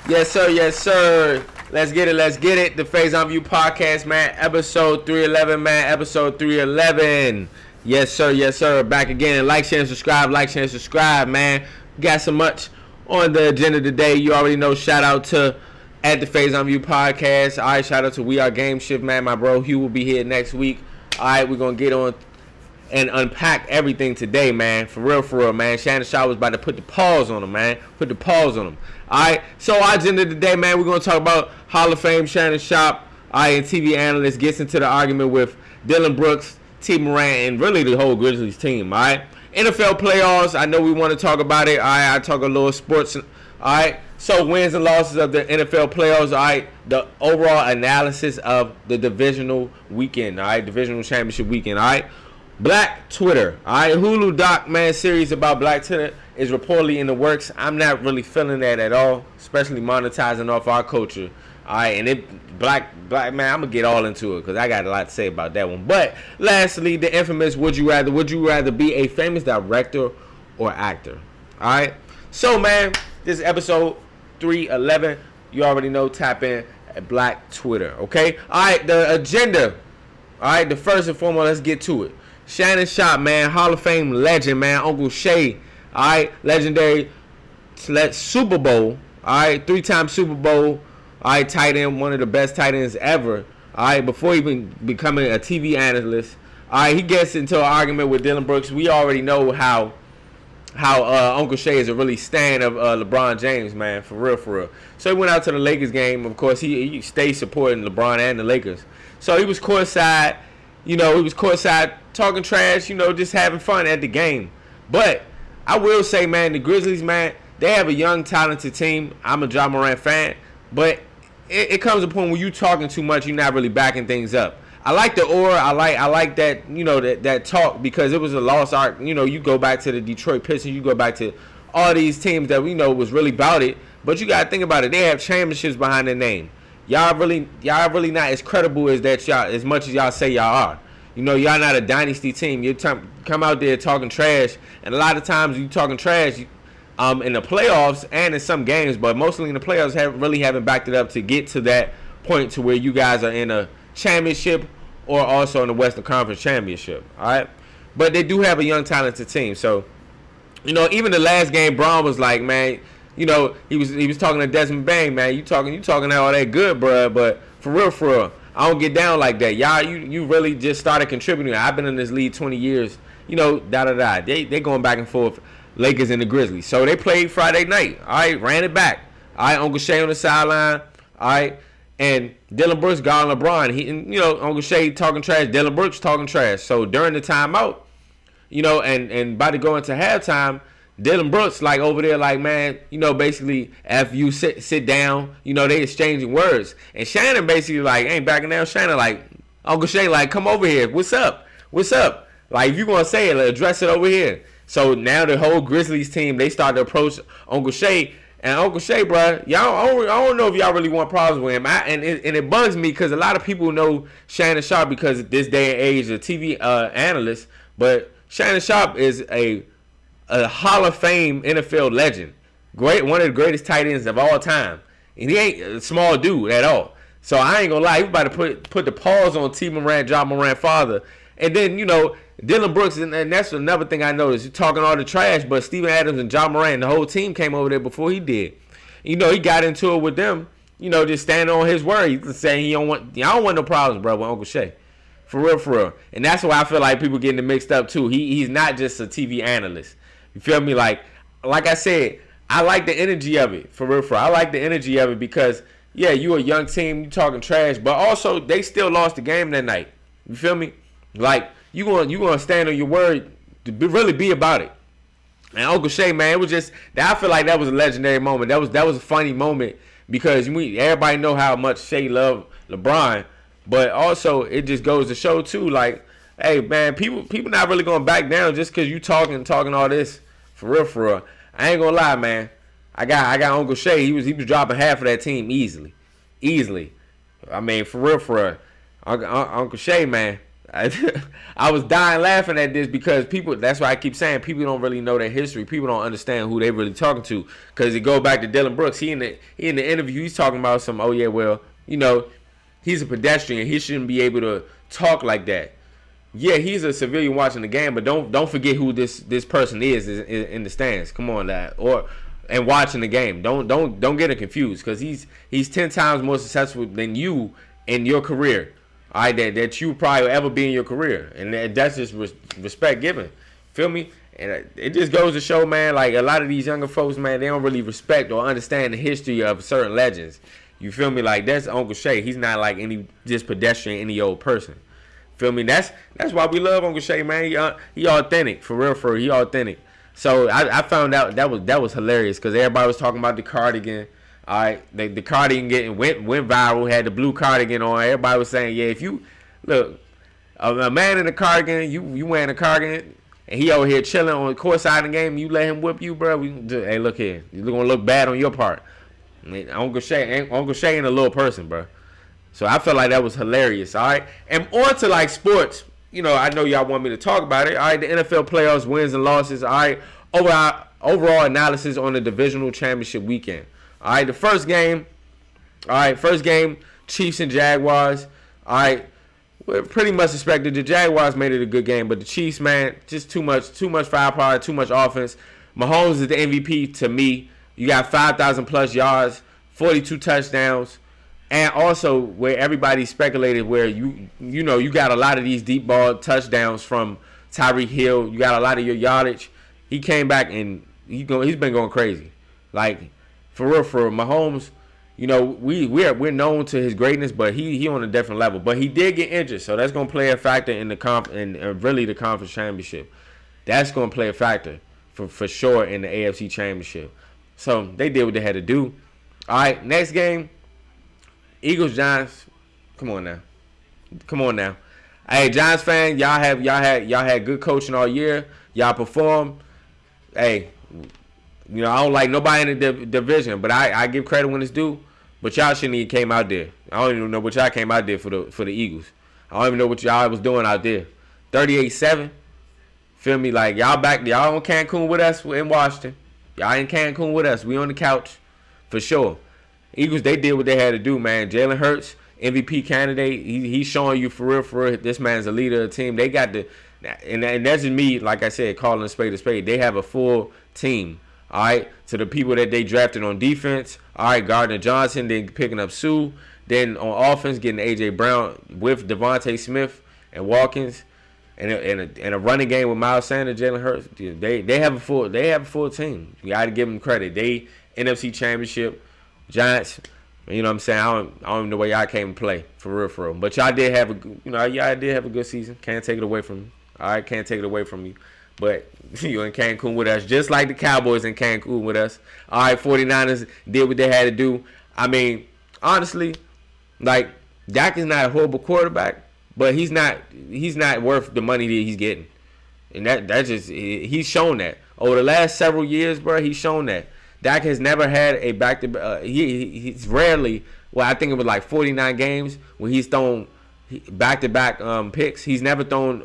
Yes, sir. Yes, sir. Let's get it. Let's get it. The Faison View Podcast, man. Episode 311, man. Episode 311. Yes, sir. Yes, sir. Back again. Like, share, and subscribe. Like, share, and subscribe, man. Got so much on the agenda today. You already know. Shout out to at the Faison View Podcast. All right. Shout out to We Are Game Shift, man. My bro Hugh will be here next week. All right. We're going to get on and unpack everything today, man. For real, man. Shannon was about to put the pause on him, man. Put the pause on him. All right. So our agenda today, man, we're going to talk about Hall of Fame Shannon Sharpe, all right, and TV Analyst gets into the argument with Dillion Brooks, T. Maront, and really the whole Grizzlies team, all right. NFL playoffs, I know we want to talk about it. All right, I talk a little sports. All right. So wins and losses of the NFL playoffs, all right. The overall analysis of the divisional weekend, all right. Divisional championship weekend, all right. Black Twitter, all right. Hulu doc, man, series about Black Twitter is reportedly in the works. I'm not really feeling that at all, especially monetizing off our culture, all right. And it black man, I'm gonna get all into it because I got a lot to say about that one. But lastly, the infamous would you rather be a famous director or actor, all right. So man, this is episode 311. You already know. Tap in at Black Twitter, okay. All right, the agenda, all right. The first and foremost, let's get to it. Shannon Sharpe, man, Hall of Fame legend, man, Uncle Shay, all right, legendary Super Bowl, all right, 3-time Super Bowl, all right, tight end, one of the best tight ends ever, all right, before even becoming a TV analyst, all right, he gets into an argument with Dillion Brooks. We already know how Uncle Shay is a really stan of LeBron James, man, for real. So he went out to the Lakers game. Of course, he stayed supporting LeBron and the Lakers. So he was courtside. You know, he was courtside talking trash, you know, just having fun at the game. But I will say, man, the Grizzlies, man, they have a young, talented team. I'm a Ja Morant fan. But it comes a point when you talking too much, you're not really backing things up. I like the aura. I like that, you know, that talk because it was a lost art. You know, you go back to the Detroit Pistons. You go back to all these teams that we know was really about it. But you got to think about it. They have championships behind their name. Y'all really not as credible as that y'all, as much as y'all say y'all are. You know, y'all not a dynasty team. You come out there talking trash, and a lot of times you talking trash in the playoffs and in some games, but mostly in the playoffs haven't backed it up to get to that point to where you guys are in a championship or also in the Western Conference championship. All right, but they do have a young, talented team. So, you know, even the last game, Braun was like, man. You know, he was talking to Desmond Bain, man. You talking all that good, bro. But for real, I don't get down like that. Y'all, you really just started contributing. I've been in this league 20 years. You know, They going back and forth, Lakers and the Grizzlies. So they played Friday night. All right, ran it back. All right, Uncle Shay on the sideline. All right, and Dillion Brooks guarding LeBron. You know, Uncle Shay talking trash. Dillion Brooks talking trash. So during the timeout, you know, and about to go into halftime, Dillion Brooks like over there like, man, you know, basically after you sit down, you know, they exchanging words. And Shannon basically like ain't backing down. Shannon like, Uncle Shay like, come over here. What's up? Like, if you gonna say it, address it over here. So now the whole Grizzlies team, they start to approach Uncle Shay. And Uncle Shay, bro, y'all, I don't know if y'all really want problems with him. And it bugs me because a lot of people know Shannon Sharpe because of this day and age of TV analyst. But Shannon Sharpe is a Hall of Fame NFL legend. One of the greatest tight ends of all time. And he ain't a small dude at all. So I ain't gonna lie, he about to put the pause on T. Morant, Ja Morant father. And then, you know, Dillion Brooks, and that's another thing I noticed. He's talking all the trash, but Steven Adams and Ja Morant, the whole team came over there before he did. You know, he got into it with them, you know, just standing on his word. He's saying I don't want no problems, bro, with Uncle Shay. For real. And that's why I feel like people getting it mixed up too. He's not just a TV analyst. You feel me? Like I said, I like the energy of it. For real. I like the energy of it because, yeah, you a young team, you talking trash, but also they still lost the game that night. You feel me? Like, you gonna stand on your word to really be about it. And Uncle Shay, man, it was just, I feel like that was a legendary moment. That was a funny moment because everybody know how much Shay loved LeBron, but also it just goes to show too, like, hey, man, people not really gonna back down just because you talking all this. For real. I ain't gonna lie, man. I got Uncle Shay. He was dropping half of that team easily. I mean, for real. Uncle Shay, man. I was dying laughing at this because people. That's why I keep saying people don't really know their history. People don't understand who they really talking to. Because it go back to Dillion Brooks. He in the interview. He's talking about some. Oh yeah, well, he's a pedestrian. He shouldn't be able to talk like that. Yeah, he's a civilian watching the game, but don't forget who this person is in the stands. Come on, lad. And watching the game. Don't get it confused because he's 10 times more successful than you in your career. All right, that you probably will ever be in your career, and that's just respect given. Feel me? And it just goes to show, man, like a lot of these younger folks, man, they don't really respect or understand the history of certain legends. You feel me? Like that's Uncle Shay. He's not like just pedestrian, any old person. Feel me? That's why we love Uncle Shay, man. He authentic, for real. He authentic. So I found out that was hilarious because everybody was talking about the cardigan. All right, the cardigan went viral. Had the blue cardigan on. Everybody was saying, yeah, if you look a man in a cardigan, you wearing a cardigan, and he over here chilling on the court side of the game, you let him whip you, bro. Hey, look here, you're gonna look bad on your part. I mean, Uncle Shay ain't a little person, bro. So I felt like that was hilarious. All right, and on to like sports. I know y'all want me to talk about it. All right, the NFL playoffs, wins and losses. All right, overall analysis on the divisional championship weekend. All right, the first game. All right, Chiefs and Jaguars. All right, we're pretty much expected. The Jaguars made it a good game, but the Chiefs, man, just too much firepower, too much offense. Mahomes is the MVP to me. You got 5,000 plus yards, 42 touchdowns, and also where everybody speculated where you got a lot of these deep ball touchdowns from Tyreek Hill. You got a lot of your yardage. He came back and he's been going crazy, like. For real, Mahomes, we're known to his greatness, but he on a different level. But he did get injured, so that's gonna play a factor in the really the conference championship. That's gonna play a factor for sure in the AFC championship. So they did what they had to do. All right, next game, Eagles Giants. Come on now. Hey, Giants fan, y'all had good coaching all year. Y'all performed. Hey. I don't like nobody in the division, but I give credit when it's due. But y'all shouldn't even came out there. I don't even know what y'all came out there for the Eagles. I don't even know what y'all was doing out there. 38-7. Feel me? Like y'all on Cancun with us in Washington. Y'all in Cancun with us. We on the couch for sure. Eagles, they did what they had to do, man. Jalen Hurts, MVP candidate. He's showing you for real. This man's a leader of the team. They got and that's just me, like I said, calling a spade a spade. They have a full team. All right, to the people that they drafted on defense. All right, Gardner Johnson, then picking up Sue. Then on offense, getting A.J. Brown with Devontae Smith and Watkins, and a running game with Miles Sanders, Jalen Hurts. They have a full team. You got to give them credit. They NFC Championship, Giants. You know what I'm saying? I don't even know where y'all came to play for real. But y'all did have a good season. Can't take it away from you. All right, can't take it away from you. But you're in Cancun with us, just like the Cowboys in Cancun with us. All right, 49ers did what they had to do. I mean, honestly, like, Dak is not a horrible quarterback, but he's not worth the money that he's getting. And that's just, he's shown that. Over the last several years, bro, he's shown that. Dak has never had a back-to-back. He's rarely, I think it was like 49 games when he's thrown back-to-back picks. He's never thrown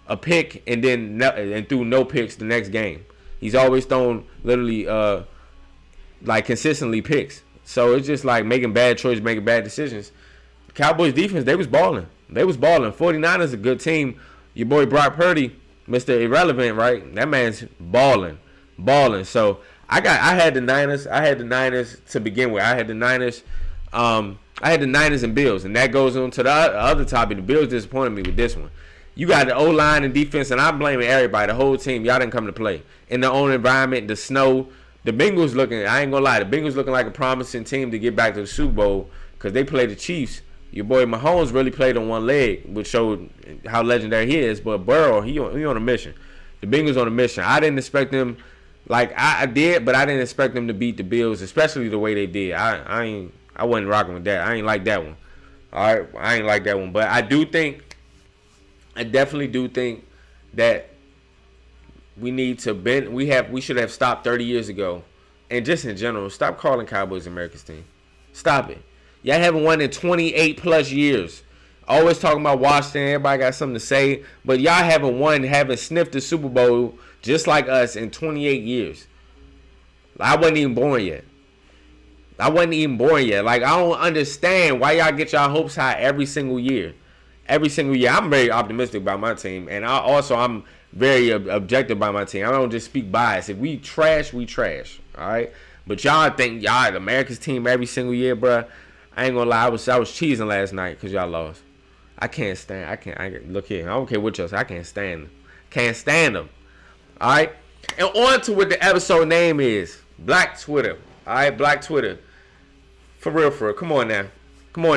a pick and threw no picks the next game. He's always thrown literally like consistently picks. So it's just like making bad choices, making bad decisions. The Cowboys defense, they was balling. 49ers is a good team. Your boy Brock Purdy, Mr. Irrelevant, right? That man's balling. So I had the Niners. I had the Niners to begin with. I had the Niners and Bills, and that goes on to the other topic. The Bills disappointed me with this one. You got the O-line and defense, and I'm blaming everybody, the whole team. Y'all didn't come to play. In their own environment, the snow. The Bengals looking, I ain't going to lie, the Bengals looking like a promising team to get back to the Super Bowl because they played the Chiefs. Your boy Mahomes really played on one leg, which showed how legendary he is. But Burrow, he on a mission. The Bengals on a mission. I didn't expect them, like I did, but I didn't expect them to beat the Bills, especially the way they did. I wasn't rocking with that. I ain't like that one. All right, I ain't like that one. But I definitely do think that we need to bend. We should have stopped 30 years ago, and just in general, stop calling Cowboys America's team. Stop it. Y'all haven't won in 28 plus years. Always talking about Washington. Everybody got something to say. But y'all haven't sniffed the Super Bowl just like us in 28 years. I wasn't even born yet. Like, I don't understand why y'all get y'all hopes high every single year. I'm very optimistic about my team. And I'm very objective by my team. I don't just speak bias. If we trash, we trash. All right? But y'all think y'all America's team every single year, bruh. I ain't gonna lie. I was cheesing last night because y'all lost. I can't look here. I don't care what y'all say. I can't stand them. Can't stand them. All right? And on to what the episode name is. Black Twitter. All right? Black Twitter. For real. Come on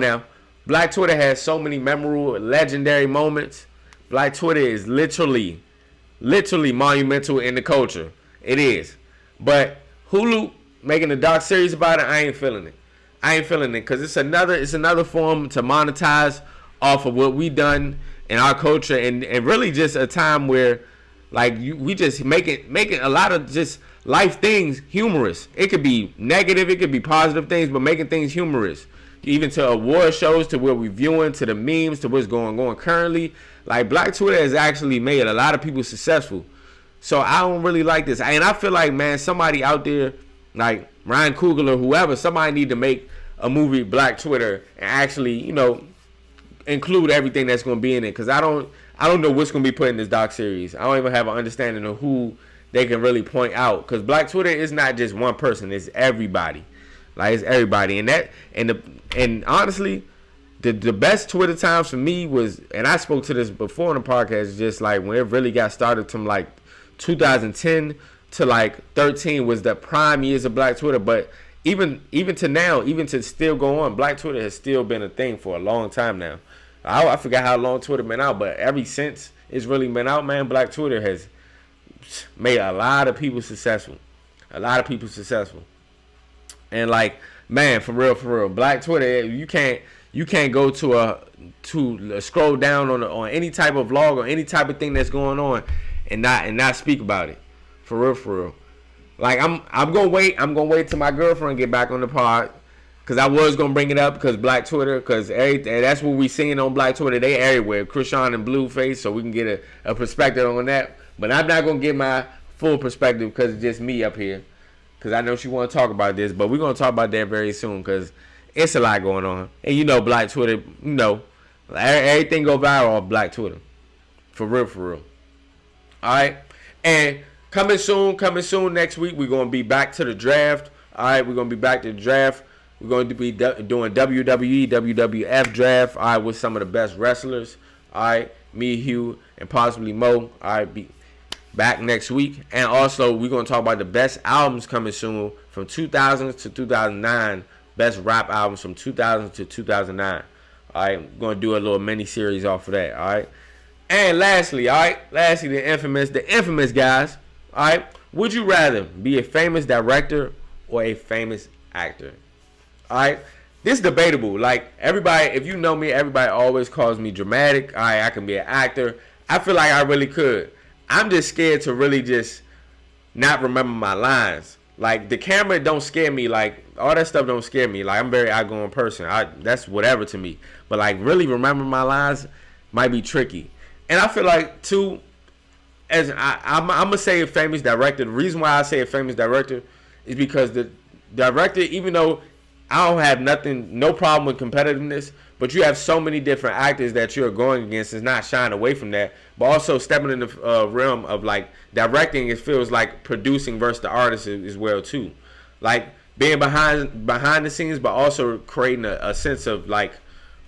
now. Black Twitter has so many memorable, legendary moments. Black Twitter is literally monumental in the culture. It is. But Hulu making a doc series about it, I ain't feeling it because it's another form to monetize off of what we done in our culture, and really just a time where like we just making a lot of just life things humorous. It could be negative, it could be positive things, but making things humorous. Even to award shows, to what we're viewing, to the memes, to what's going on currently. Like, Black Twitter has actually made a lot of people successful. So I don't really like this. And I feel like, man, somebody out there, like Ryan Coogler or whoever, somebody need to make a movie Black Twitter and actually, include everything that's going to be in it. Because I don't know what's going to be put in this doc series. I don't even have an understanding of who they can really point out. Because Black Twitter is not just one person. It's everybody. Like, it's everybody. And honestly, the best Twitter times for me was, and I spoke to this before in the podcast, just like when it really got started from like 2010 to like 13 was the prime years of Black Twitter. But even to now, even to still go on, Black Twitter has still been a thing for a long time now. I forgot how long Twitter been out, but ever since it's really been out, man, Black Twitter has made a lot of people successful. And like, man, for real, Black Twitter, you can't go to scroll down on any type of vlog or any type of thing that's going on and not speak about it. For real. Like, I'm gonna wait till my girlfriend get back on the pod, because I was gonna bring it up because Black Twitter, because that's what we seeing on Black Twitter. They everywhere, Krishan and Blueface, so we can get a perspective on that. But I'm not gonna get my full perspective because it's just me up here. Because I know she want to talk about this, but we're going to talk about that very soon because it's a lot going on. And Black Twitter, everything go viral off Black Twitter. For real. All right. And coming soon next week, we're going to be back to the draft. All right, we're going to be back to the draft. We're going to be doing WWE, WWF draft, all right, with some of the best wrestlers. All right, me, Hugh, and possibly Mo. All right, be back next week. And also, we're going to talk about the best albums coming soon from 2000 to 2009. Best rap albums from 2000 to 2009. All right, I'm going to do a little mini series off of that. All right. And lastly, the infamous guys. All right. Would you rather be a famous director or a famous actor? All right. This is debatable. Like, everybody, if you know me, everybody always calls me dramatic. All right, I can be an actor. I feel like I really could. I'm just scared to really just not remember my lines. Like, the camera don't scare me. Like, all that stuff don't scare me. Like, I'm a very outgoing person. That's whatever to me. But, like, really remembering my lines might be tricky. And I feel like, too, I'm going to say a famous director. The reason why I say a famous director is because the director, even though I don't have no problem with competitiveness, but you have so many different actors that you're going against. It's not shying away from that, but also stepping in the realm of like directing. It feels like producing versus the artist as well too, like being behind the scenes, but also creating a sense of like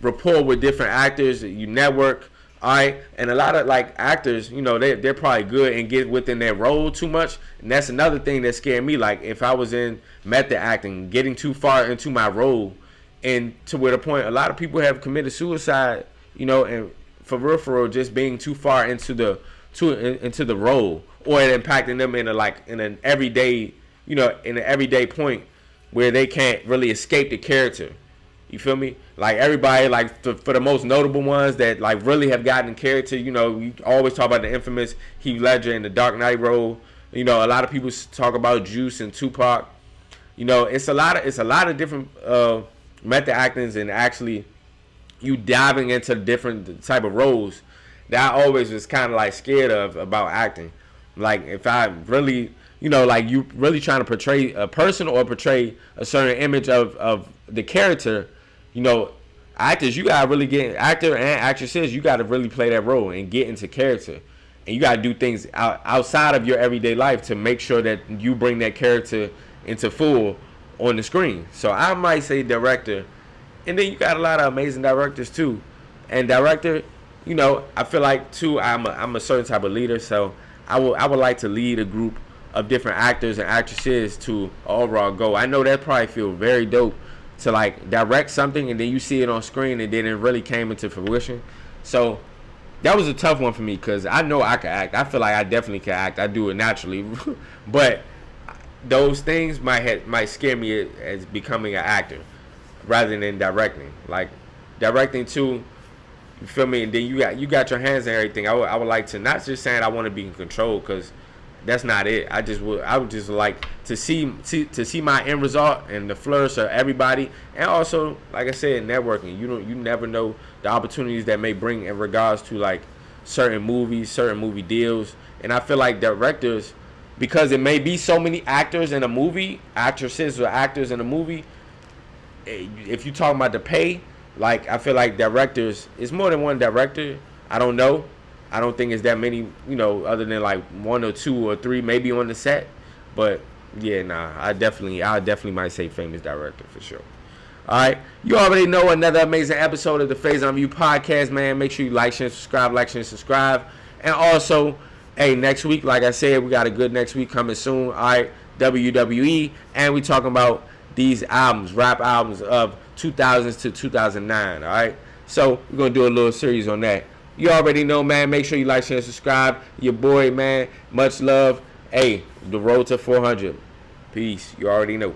rapport with different actors. You network, all right, and a lot of like actors, they're probably good and get within their role too much, and that's another thing that scared me. Like, if I was in method acting, getting too far into my role. And to where the point, a lot of people have committed suicide, and for real, just being too far into the role, or it impacting them in an everyday point where they can't really escape the character. You feel me? Like, everybody, like for the most notable ones that like really have gotten in character, we always talk about the infamous Heath Ledger in the Dark Knight role. A lot of people talk about Juice and Tupac. It's a lot of different method actings and actually, you diving into different type of roles that I always was kind of like scared of about acting. Like if I really, like you really trying to portray a person or portray a certain image of the character, actors, you gotta really get, actor and actresses, you gotta really play that role and get into character. And you gotta do things outside of your everyday life to make sure that you bring that character into full on the screen. So I might say director. And then you got a lot of amazing directors too. And director, I feel like too, I'm a certain type of leader, so I would like to lead a group of different actors and actresses to an overall goal. I know that probably feel very dope to like direct something and then you see it on screen and then it really came into fruition. So that was a tough one for me because I know I can act. I feel like I definitely can act. I do it naturally. But those things might scare me as becoming an actor rather than directing. Like directing too, you feel me? And then you got your hands and everything. I would like to, not just saying I want to be in control, because that's not it. I would just like to see my end result and the flourish of everybody. And also, like I said, networking. You never know the opportunities that may bring in regards to like certain movies, certain movie deals. And I feel like directors, because it may be so many actors in a movie, actresses or actors in a movie, if you talking about the pay, like I feel like directors, it's more than one director. I don't know. I don't think it's that many, other than like 1 or 2 or 3 maybe on the set. But yeah, nah, I definitely might say famous director for sure. All right, you already know, another amazing episode of the Faison View podcast, man. Make sure you like, share, and subscribe. And also, hey, next week, like I said, we got a good next week coming soon. All right, WWE, and we talking about these albums, rap albums of 2000s to 2009. All right, so we're gonna do a little series on that. You already know, man. Make sure you like, share, and subscribe. Your boy, man. Much love. Hey, the road to 400. Peace. You already know.